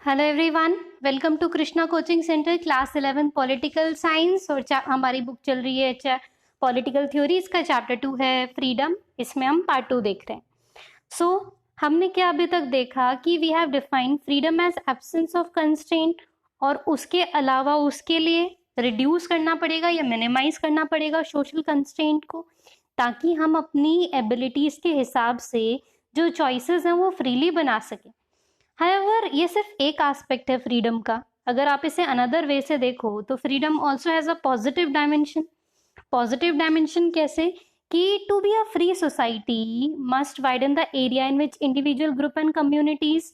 Hello everyone, welcome to Krishna coaching centre class 11 political science. और हमारी book चल रही है पॉलिटिकल थ्योरी। इसका चैप्टर 2 है फ्रीडम। इसमें हम पार्ट 2 देख रहे हैं। सो हमने क्या अभी तक देखा कि we have defined freedom as absence of constraint, और उसके अलावा उसके लिए रिड्यूस करना पड़ेगा या मिनिमाइज करना पड़ेगा सोशल कंस्ट्रेंट को, ताकि हम अपनी एबिलिटीज के हिसाब से जो चॉइसेस हैं वो फ्रीली बना सकें। हाउएवर ये सिर्फ एक एस्पेक्ट है फ्रीडम का। अगर आप इसे अनदर वे से देखो तो freedom also has a positive dimension. Positive dimension कैसे? कि to be a free society must widen the area in which individual group and communities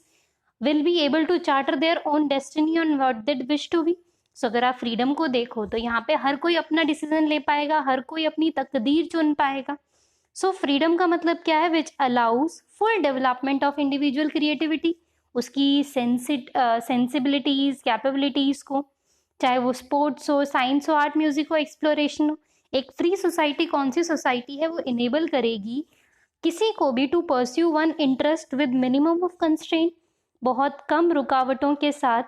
will be able to charter their own destiny on what they wish to be. So अगर आप freedom को देखो तो यहाँ पे हर कोई अपना decision ले पाएगा, हर कोई अपनी तकदीर चुन पाएगा। सो फ्रीडम का मतलब क्या है? Which allows full development of individual creativity, उसकी सेंसिबिलिटीज कैपेबिलिटीज को, चाहे वो स्पोर्ट्स हो, साइंस हो, आर्ट, म्यूजिक हो, एक्सप्लोरेशन हो। एक फ्री सोसाइटी कौन सी सोसाइटी है? वो इनेबल करेगी किसी को भी to pursue one interest with minimum of constraint. बहुत कम रुकावटों के साथ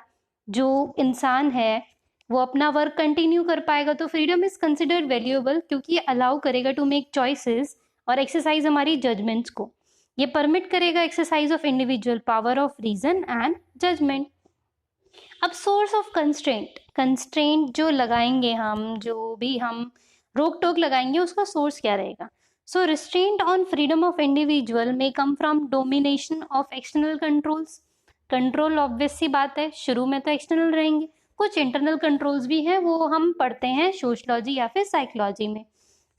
जो इंसान है वो अपना वर्क कंटिन्यू कर पाएगा। तो फ्रीडम इज कंसिडर्ड वैल्यूएबल क्योंकि ये अलाउ करेगा टू मेक चॉइसेस और एक्सरसाइज हमारी जजमेंट्स को। ये परमिट करेगा exercise of individual power of reason and judgement. अब सोर्स ऑफ कंस्ट्रेंट जो लगाएंगे हम, जो भी हम रोक टोक लगाएंगे, उसका सोर्स क्या रहेगा? So restraint on freedom of individual may come from domination of external controls. Control obvious सी बात है, शुरू में तो एक्सटर्नल रहेंगे, कुछ इंटरनल कंट्रोल्स भी हैं, वो हम पढ़ते हैं सोशलॉजी या फिर साइकोलॉजी में।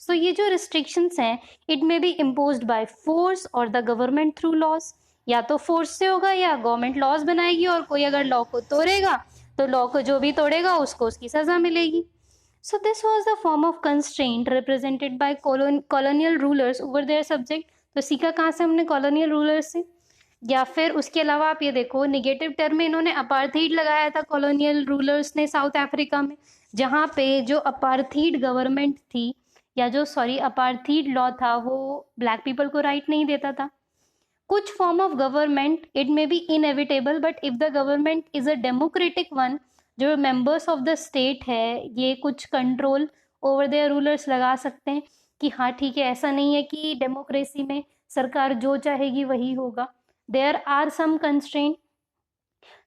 सो ये जो रिस्ट्रिक्शंस हैं, it may be imposed by force और द गवर्नमेंट थ्रू लॉस। या तो फोर्स से होगा या गवर्नमेंट लॉज बनाएगी, और कोई अगर लॉ को तोड़ेगा तो लॉ को जो भी तोड़ेगा उसको उसकी सजा मिलेगी। So this was the form of constraint represented by colonial rulers over their subject. तो सीखा कहाँ से हमने? कॉलोनियल रूलर्स से। या फिर उसके अलावा आप ये देखो, निगेटिव टर्म में इन्होंने अपार्थीड लगाया था कॉलोनियल रूलर्स ने साउथ अफ्रीका में, जहाँ पे जो अपार्थीड गवर्नमेंट थी, या जो अपार्थीड लॉ था, वो ब्लैक पीपल को राइट नहीं देता था। कुछ form of government it may be inevitable, but if the government is a democratic one, जो मेंबर्स ऑफ द स्टेट है ये कुछ कंट्रोल ओवर देयर रूलर्स लगा सकते हैं कि हाँ ठीक है, ऐसा नहीं है कि डेमोक्रेसी में सरकार जो चाहेगी वही होगा। There are some constraint.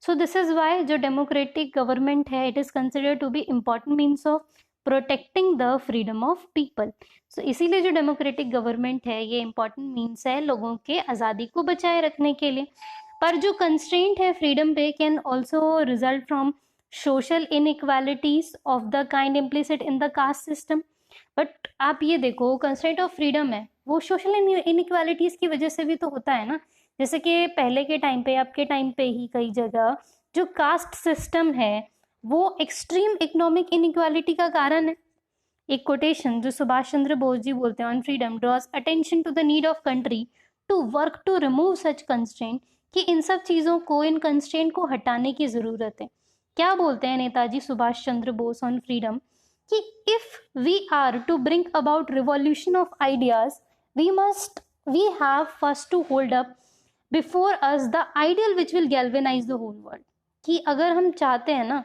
So this is why जो डेमोक्रेटिक गवर्नमेंट है, it is considered to be important means of protecting the freedom of people. So इसीलिए जो डेमोक्रेटिक गवर्नमेंट है ये इंपॉर्टेंट मीन्स है लोगों के आज़ादी को बचाए रखने के लिए। पर जो कंस्ट्रेंट है फ्रीडम पे can also result from social inequalities of the kind implicit in the caste system. But आप ये देखो, कंस्ट्रेंट ऑफ फ्रीडम है वो सोशल इनइक्वालिटीज की वजह से भी तो होता है ना। जैसे कि पहले के टाइम पे, आपके टाइम पे ही कई जगह जो कास्ट सिस्टम है वो एक्सट्रीम इकोनॉमिक इनइक्वालिटी का कारण है। एक कोटेशन जो सुभाष चंद्र बोस जी बोलते हैं on freedom draws attention to the need of country to work to remove such constraint, कि इन सब चीज़ों को, इन कंस्ट्रेंट को हटाने की ज़रूरत है। क्या बोलते हैं नेताजी सुभाष चंद्र बोस ऑन फ्रीडम? कि if we are to bring about revolution of ideas, we have first to hold up before us the ideal which will galvanise the whole world. कि अगर हम चाहते हैं ना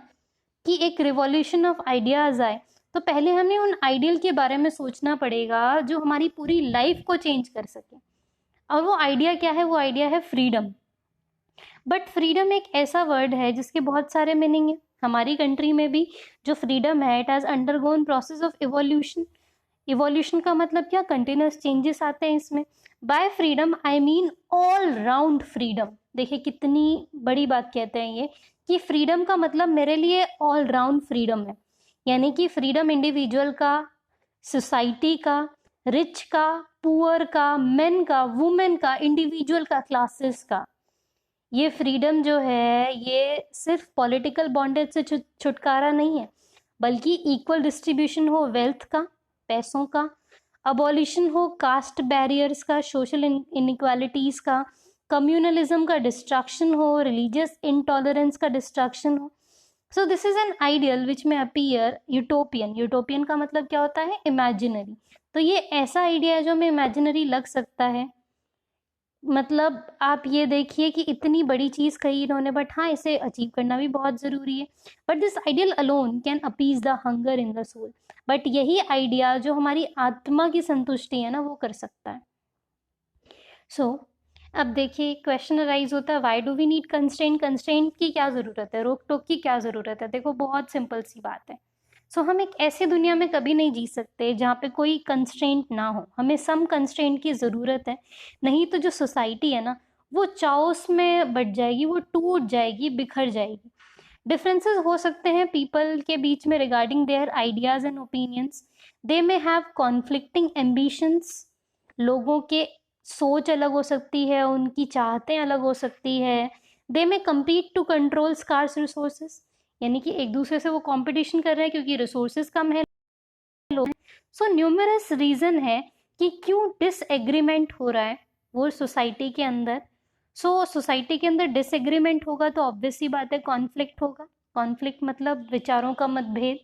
कि एक रिवॉल्यूशन ऑफ आइडियाज आए, तो पहले हमें उन आइडियल के बारे में सोचना पड़ेगा जो हमारी पूरी लाइफ को चेंज कर सके। और वो आइडिया क्या है? वो आइडिया है फ्रीडम। बट फ्रीडम एक ऐसा वर्ड है जिसके बहुत सारे मीनिंग है। हमारी कंट्री में भी जो फ्रीडम है, it has undergone process of evolution. Evolution का मतलब क्या? कंटिन्यूस चेंजेस आते हैं इसमें। By freedom I mean all round freedom. देखिए कितनी बड़ी बात कहते हैं ये, कि फ्रीडम का मतलब मेरे लिए ऑल राउंड फ्रीडम है। यानी कि फ्रीडम इंडिविजुअल का, सोसाइटी का, रिच का, पुअर का, मेन का, वुमेन का, इंडिविजुअल का, क्लासेस का। ये फ्रीडम जो है ये सिर्फ पॉलिटिकल बॉन्डेज से छुटकारा नहीं है, बल्कि इक्वल डिस्ट्रीब्यूशन हो वेल्थ का, पैसों का, अबॉलिशन हो कास्ट बैरियर्स का, सोशल इनइक्वालिटीज का, कम्युनलिज्म का डिस्ट्रक्शन हो, रिलीजियस इंटॉलरेंस का डिस्ट्रक्शन हो। So this is an ideal which may appear utopian. Utopian का मतलब क्या होता है? इमेजिनरी। तो ये ऐसा आइडिया है जो हमें इमेजिनरी लग सकता है, मतलब आप ये देखिए कि इतनी बड़ी चीज़ कही इन्होंने, बट हाँ इसे अचीव करना भी बहुत ज़रूरी है। But this ideal alone can appease the hunger in the soul. But यही आइडिया जो हमारी आत्मा की संतुष्टि है ना, वो कर सकता है। सो अब देखिए क्वेश्चन अराइज होता है, why do we need constraint? Constraint की क्या ज़रूरत है, रोक टोक की क्या ज़रूरत है? देखो बहुत सिंपल सी बात है। सो हम एक ऐसी दुनिया में कभी नहीं जी सकते जहाँ पे कोई कंस्ट्रेंट ना हो, हमें सम कंस्ट्रेंट की ज़रूरत है। नहीं तो जो सोसाइटी है ना, वो चाओस में बट जाएगी, वो टूट जाएगी, बिखर जाएगी। डिफरेंसेस हो सकते हैं पीपल के बीच में regarding their ideas and opinions. They may have conflicting ambitions. लोगों के सोच अलग हो सकती है, उनकी चाहतें अलग हो सकती है। They may compete to control scarce resources, यानी कि एक दूसरे से वो कंपटीशन कर रहे हैं क्योंकि रिसोर्सेज कम है लोग। सो न्यूमरस रीजन है कि क्यों डिसएग्रीमेंट हो रहा है वो सोसाइटी के अंदर। सो सोसाइटी के अंदर डिसएग्रीमेंट होगा तो ऑब्वियस सी बात है कॉन्फ्लिक्ट होगा। कॉन्फ्लिक्ट मतलब विचारों का मतभेद।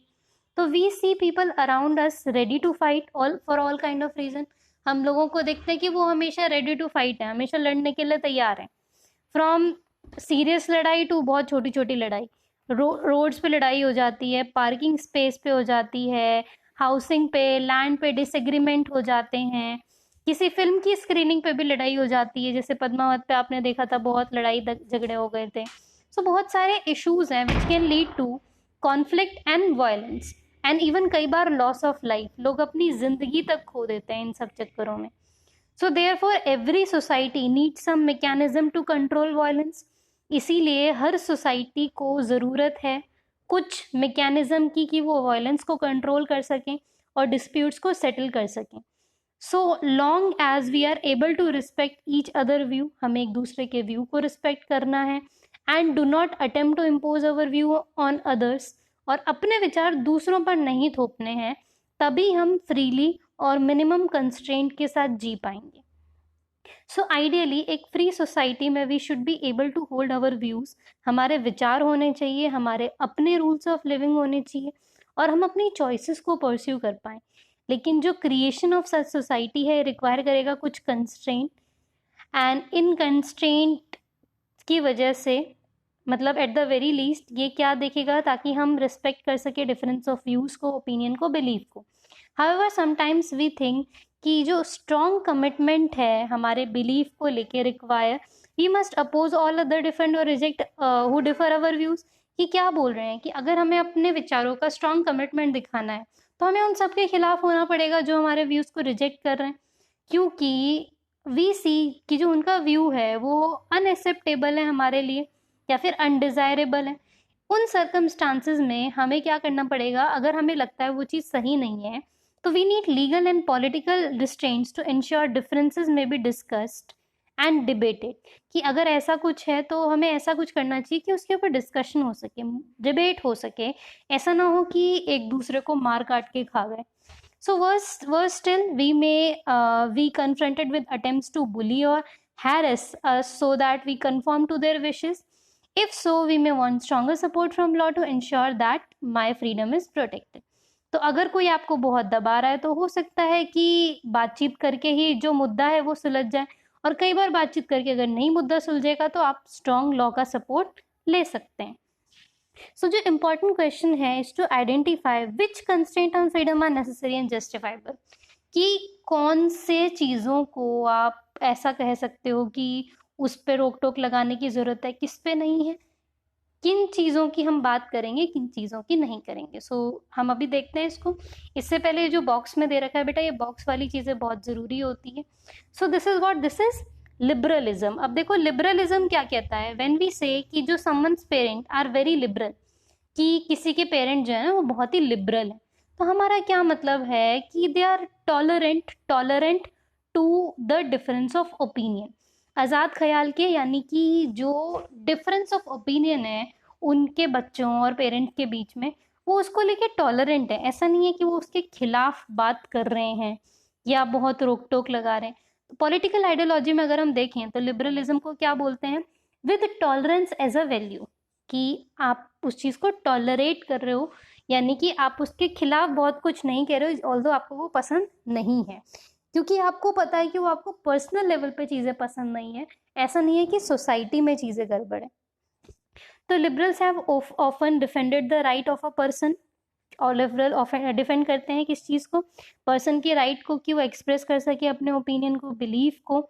तो we see people around us ready to fight all for all kind of reason. हम लोगों को देखते हैं कि वो हमेशा रेडी टू फाइट है, हमेशा लड़ने के लिए तैयार है। फ्रॉम सीरियस लड़ाई टू बहुत छोटी छोटी लड़ाई। रोड्स पे लड़ाई हो जाती है, पार्किंग स्पेस पे हो जाती है, हाउसिंग पे, लैंड पे डिसएग्रीमेंट हो जाते हैं। किसी फिल्म की स्क्रीनिंग पे भी लड़ाई हो जाती है, जैसे पद्मावत पे आपने देखा था, बहुत लड़ाई झगड़े हो गए थे। सो बहुत सारे इश्यूज हैं which can lead to conflict and violence and even कई बार लॉस ऑफ लाइफ। लोग अपनी जिंदगी तक खो देते हैं इन सब चक्करों में। सो therefore every society needs some mechanism to control violence। इसीलिए हर सोसाइटी को ज़रूरत है कुछ मैकेनिज्म की कि वो वायलेंस को कंट्रोल कर सकें और डिस्प्यूट्स को सेटल कर सकें। So long as we are able to respect each other view, हमें एक दूसरे के व्यू को रिस्पेक्ट करना है। And do not attempt to impose our view on others, और अपने विचार दूसरों पर नहीं थोपने हैं, तभी हम फ्रीली और मिनिमम कंस्ट्रेंट के साथ जी पाएंगे। सो आइडियली एक फ्री सोसाइटी में we should be able to hold our views. हमारे विचार होने चाहिए, हमारे अपने रूल्स ऑफ लिविंग होने चाहिए, और हम अपनी चॉइसेस को परस्यू कर पाएं। लेकिन जो क्रिएशन ऑफ सच सोसाइटी है रिक्वायर करेगा कुछ कंस्ट्रेंट, एंड इन कंस्ट्रेंट की वजह से मतलब एट द वेरी लीस्ट ये क्या देखेगा, ताकि हम रिस्पेक्ट कर सके डिफरेंस ऑफ व्यूज को, ओपिनियन को, बिलीफ को। हाउएवर समटाइम्स वी थिंक कि जो स्ट्रॉन्ग कमिटमेंट है हमारे बिलीफ को लेके require we must oppose all other different और reject who differ our views. कि क्या बोल रहे हैं कि अगर हमें अपने विचारों का स्ट्रॉन्ग कमिटमेंट दिखाना है तो हमें उन सबके खिलाफ होना पड़ेगा जो हमारे व्यूज को रिजेक्ट कर रहे हैं, क्योंकि वी सी कि जो उनका व्यू है वो अनएक्सेप्टेबल है हमारे लिए या फिर अनडिजायरेबल है। उन सर्कमस्टांसेस में हमें क्या करना पड़ेगा, अगर हमें लगता है वो चीज़ सही नहीं है तो we need legal and political restraints to ensure differences may be discussed and debated. कि अगर ऐसा कुछ है तो हमें ऐसा कुछ करना चाहिए कि उसके ऊपर डिस्कशन हो सके, डिबेट हो सके। ऐसा ना हो कि एक दूसरे को मार काट के खा गए। So worse still, we may be confronted with attempts to bully or harass us so that we conform to their wishes. If so, we may want stronger support from law to ensure that my freedom is protected. तो अगर कोई आपको बहुत दबा रहा है तो हो सकता है कि बातचीत करके ही जो मुद्दा है वो सुलझ जाए, और कई बार बातचीत करके अगर नहीं मुद्दा सुलझेगा तो आप स्ट्रॉन्ग लॉ का सपोर्ट ले सकते हैं। सो जो इम्पोर्टेंट क्वेश्चन है is to identify which constraint on freedom are necessary and justifiable. कि कौन से चीज़ों को आप ऐसा कह सकते हो कि उस पर रोक टोक लगाने की ज़रूरत है, किस पे नहीं है, किन चीज़ों की हम बात करेंगे, किन चीज़ों की नहीं करेंगे। सो हम अभी देखते हैं इसको। इससे पहले जो बॉक्स में दे रखा है बेटा, ये बॉक्स वाली चीज़ें बहुत ज़रूरी होती है। सो this is what this is liberalism. अब देखो लिबरलिज्म क्या कहता है, व्हेन वी से कि जो someone's parent are very liberal, कि किसी के पेरेंट जो है ना वो बहुत ही लिबरल है, तो हमारा क्या मतलब है कि they are tolerant to the difference of opinion. आज़ाद ख्याल के, यानी कि जो डिफरेंस ऑफ ओपिनियन है उनके बच्चों और पेरेंट्स के बीच में, वो उसको लेके टॉलरेंट है। ऐसा नहीं है कि वो उसके खिलाफ बात कर रहे हैं या बहुत रोक टोक लगा रहे हैं। तो पॉलिटिकल आइडियोलॉजी में अगर हम देखें तो लिबरलिज्म को क्या बोलते हैं, with tolerance as a value. कि आप उस चीज़ को टॉलरेट कर रहे हो, यानी कि आप उसके खिलाफ बहुत कुछ नहीं कह रहे हो ऑल्दो आपको वो पसंद नहीं है। क्योंकि आपको पता है कि वो आपको पर्सनल लेवल पे चीज़ें पसंद नहीं है, ऐसा नहीं है कि सोसाइटी में चीज़ें गड़बड़ है। तो liberals have often defended the right of a person, और लिबरल डिफेंड करते हैं किस चीज़ को, पर्सन के राइट को, कि वो एक्सप्रेस कर सके अपने ओपिनियन को, बिलीफ को,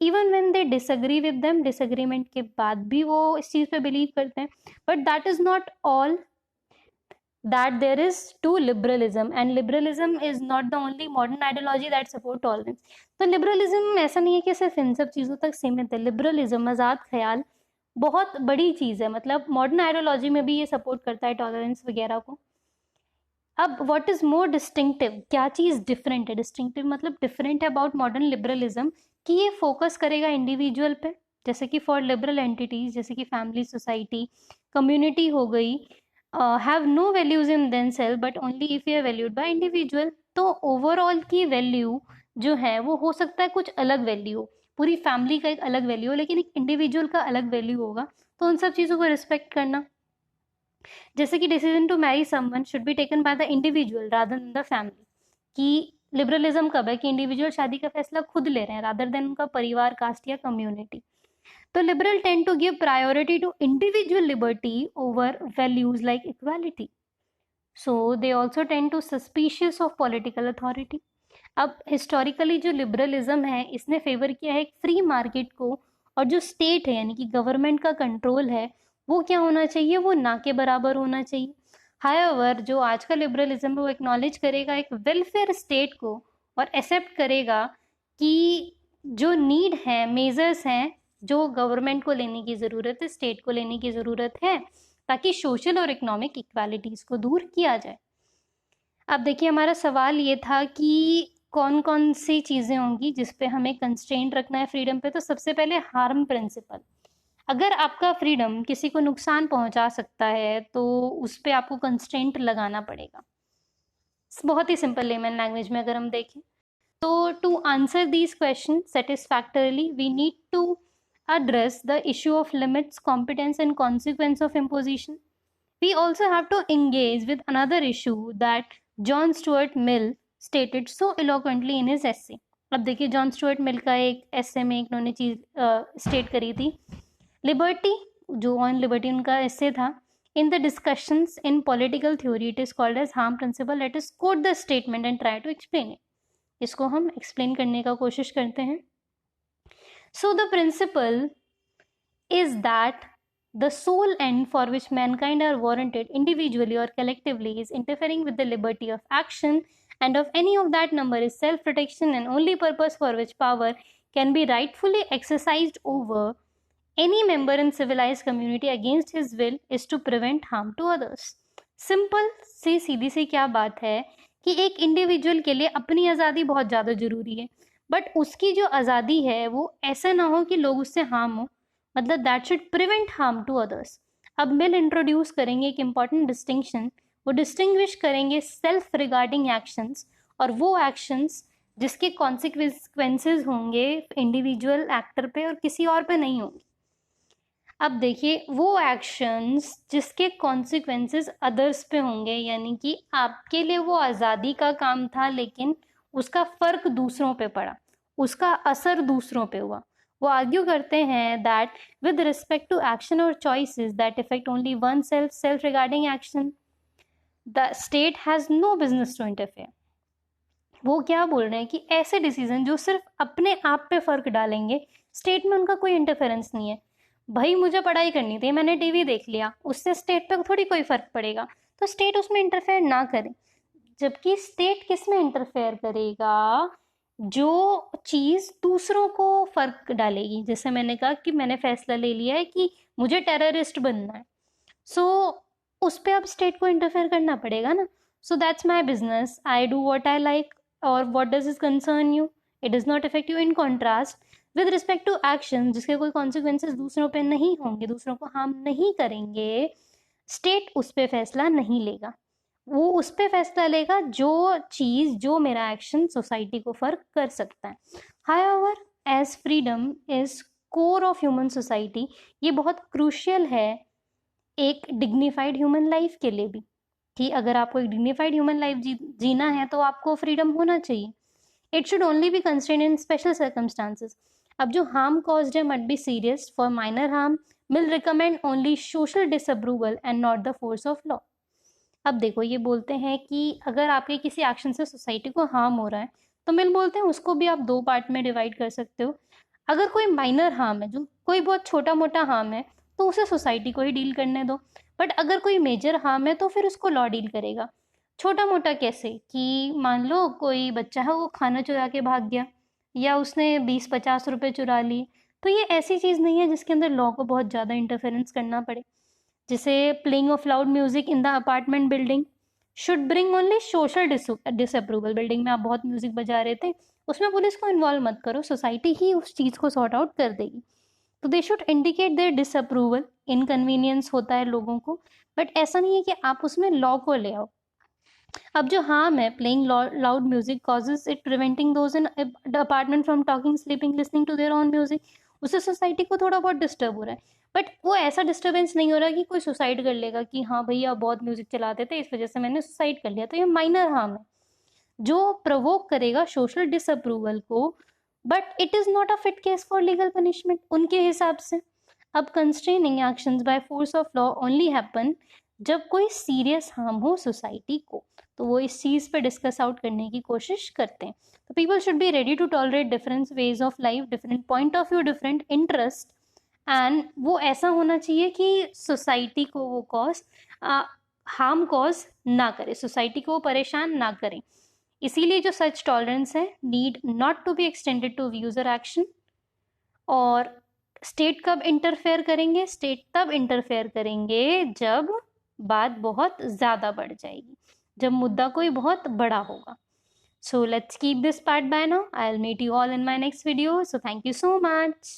even when they disagree with them, disagreement के बाद भी वो इस चीज़ पे बिलीव करते हैं। But that is not all that there is to liberalism, and liberalism is not the only modern ideology that support tolerance. तो liberalism ऐसा नहीं है कि सिर्फ इन सब चीज़ों तक सीमित है। liberalism, आज़ाद ख्याल, बहुत बड़ी चीज़ है, मतलब मॉडर्न आइडियोलॉजी में भी ये सपोर्ट करता है टॉलरेंस वगैरह को। अब व्हाट इज मोर डिस्टिंक्टिव, क्या चीज़ डिफरेंट है, डिस्टिंक्टिव मतलब डिफरेंट है अबाउट मॉडर्न लिबरलिज्म, कि ये फोकस करेगा इंडिविजुअल पे, जैसे कि फॉर लिबरल एंटिटीज जैसे कि फैमिली, सोसाइटी, कम्युनिटी हो गई, have no values in themselves but only if you are valued by individual. तो ओवरऑल की वैल्यू जो है वो हो सकता है कुछ अलग वैल्यू हो, पूरी फैमिली का एक अलग वैल्यू हो, लेकिन एक इंडिविजुअल का अलग वैल्यू होगा। तो उन सब चीज़ों को रिस्पेक्ट करना, जैसे कि decision to marry someone should be taken by the individual rather than the family, कि लिबरलिज्म कब है कि इंडिविजुअल शादी का फैसला खुद ले रहे हैं रादर देन उनका परिवार, कास्ट या कम्युनिटी। तो liberal tend to give priority to individual liberty over values like equality, so they also tend to suspicious of political authority. अब हिस्टोरिकली जो लिबरलिज्म है इसने फेवर किया है एक फ्री मार्केट को, और जो स्टेट है यानी कि गवर्नमेंट का कंट्रोल है वो क्या होना चाहिए, वो ना के बराबर होना चाहिए। हाउएवर जो आज का लिबरलिज्म है वो एक्नॉलेज करेगा एक वेलफेयर स्टेट को, और एक्सेप्ट करेगा कि जो नीड है, मेजर्स हैं जो गवर्नमेंट को लेने की ज़रूरत है, स्टेट को लेने की ज़रूरत है, ताकि सोशल और इकोनॉमिक इक्वालिटीज़ को दूर किया जाए। अब देखिए हमारा सवाल ये था कि कौन कौन सी चीज़ें होंगी जिस पे हमें कंस्ट्रेंट रखना है फ्रीडम पे। तो सबसे पहले हार्म प्रिंसिपल, अगर आपका फ्रीडम किसी को नुकसान पहुंचा सकता है तो उस पर आपको कंस्ट्रेंट लगाना पड़ेगा। बहुत ही सिंपल लेमन लैंग्वेज में अगर हम देखें तो to answer these question satisfactorily we need to address the issue of limits, competence and consequence of imposition. We also have to engage with another issue that John Stuart Mill stated so eloquently in his essay. अब देखिए John Stuart Mill का एक एसे में इन्होंने चीज state करी थी, liberty, जो ऑन लिबर्टी उनका एसे था, in the discussions in political theory it is called as harm principle. Let us quote the statement and try to explain it. इसको हम एक्सप्लेन करने का कोशिश करते हैं। So the principle is that the sole end for which mankind are warranted individually or collectively is interfering with the liberty of action, and of any of that number is self-protection, and only purpose for which power can be rightfully exercised over any member in civilized community against his will is to prevent harm to others. Simple सी सीधी सी क्या बात है कि एक individual के लिए अपनी आज़ादी बहुत ज़्यादा ज़रूरी है, बट उसकी जो आज़ादी है वो ऐसा ना हो कि लोग उससे हार्म हो, मतलब that should prevent harm to others. अब मिल इंट्रोड्यूस करेंगे एक इम्पॉर्टेंट डिस्टिंक्शन, वो डिस्टिंग्विश करेंगे सेल्फ रिगार्डिंग एक्शंस और वो एक्शंस जिसके कॉन्सिक्वेंसेज होंगे इंडिविजुअल एक्टर पे और किसी और पे नहीं होंगे। अब देखिए वो एक्शंस जिसके कॉन्सिक्वेंसेज अदर्स पे होंगे, यानी कि आपके लिए वो आज़ादी का काम था लेकिन उसका फर्क दूसरों पे पड़ा, उसका असर दूसरों पे हुआ। वो आर्ग्यू करते हैं that with respect to action और choices that affect only one self, self regarding action, the state has no business to interfere. वो क्या बोल रहे हैं कि ऐसे डिसीजन जो सिर्फ अपने आप पे फर्क डालेंगे, स्टेट में उनका कोई इंटरफेरेंस नहीं है। भाई मुझे पढ़ाई करनी थी, मैंने टीवी देख लिया, उससे स्टेट पे थोड़ी कोई फर्क पड़ेगा, तो स्टेट उसमें इंटरफेयर ना करे। जबकि स्टेट किस में इंटरफेयर करेगा, जो चीज़ दूसरों को फर्क डालेगी। जैसे मैंने कहा कि मैंने फैसला ले लिया है कि मुझे टेररिस्ट बनना है, सो उस पर अब स्टेट को इंटरफेयर करना पड़ेगा ना। So that's my business, I do what I like और what does is concern you, it does not affect you. In contrast with respect to action जिसके कोई कॉन्सिक्वेंसेज दूसरों पे नहीं होंगे, दूसरों को हार्म नहीं करेंगे, स्टेट उस पर फैसला नहीं लेगा। वो उस पर फैसला लेगा जो चीज़, जो मेरा एक्शन सोसाइटी को फर्क कर सकता है। However as freedom is core of human society, ये बहुत क्रूशियल है एक डिग्निफाइड ह्यूमन लाइफ के लिए भी, कि अगर आपको एक डिग्निफाइड ह्यूमन लाइफ जीना है तो आपको फ्रीडम होना चाहिए। It should only be constrain in special circumstances. अब जो हार्म कॉज्ड है must be serious, for minor harm will recommend only social disapproval and not the force of law. अब देखो ये बोलते हैं कि अगर आपके किसी एक्शन से सोसाइटी को हार्म हो रहा है तो मिल बोलते हैं उसको भी आप दो पार्ट में डिवाइड कर सकते हो। अगर कोई माइनर हार्म है, जो कोई बहुत छोटा मोटा हार्म है, तो उसे सोसाइटी को ही डील करने दो। बट अगर कोई मेजर हार्म है तो फिर उसको लॉ डील करेगा। छोटा मोटा कैसे कि मान लो कोई बच्चा है वो खाना चुरा के भाग गया, या उसने 20-50 रुपए चुरा लिए, तो ये ऐसी चीज़ नहीं है जिसके अंदर लॉ को बहुत ज़्यादा इंटरफेरेंस करना पड़े। जैसे playing of loud music in the apartment building should bring only social disapproval. Building में आप बहुत म्यूजिक बजा रहे थे, उसमें पुलिस को इन्वॉल्व मत करो, सोसाइटी ही उस चीज़ को सॉर्ट आउट कर देगी। तो they should indicate their disapproval. Inconvenience होता है लोगों को, बट ऐसा नहीं है कि आप उसमें लॉ को ले आओ। अब जो हार्म है, playing loud music causes it preventing those in apartment from talking, sleeping, listening to their own music, उससे सोसाइटी को थोड़ा बहुत डिस्टर्ब हो रहा है। बट वो ऐसा डिस्टर्बेंस नहीं हो रहा कि कोई सुसाइड कर लेगा कि हाँ भैया बहुत म्यूजिक चलाते थे इस वजह से मैंने सुसाइड कर लिया, तो ये माइनर हार्म है जो प्रोवोक करेगा सोशल डिसअप्रूवल को, but it is not a fit case for legal punishment उनके हिसाब से। अब constraining actions by force of law only happen जब कोई सीरियस हार्म हो सोसाइटी को, तो वो इस चीज़ पे डिस्कस आउट करने की कोशिश करते हैं। तो people should be ready to tolerate different ways of life, different point of view, different interest, and वो ऐसा होना चाहिए कि सोसाइटी को वो कॉज हार्म कॉज ना करे, सोसाइटी को वो परेशान ना करें। इसीलिए जो सच टॉलरेंस है need not to be extended to views और एक्शन। और स्टेट कब इंटरफेयर करेंगे? स्टेट तब इंटरफेयर करेंगे जब बात बहुत ज़्यादा बढ़ जाएगी, जब मुद्दा कोई बहुत बड़ा होगा। So let's keep this part by now. I'll meet you all in my next video. So thank you so much.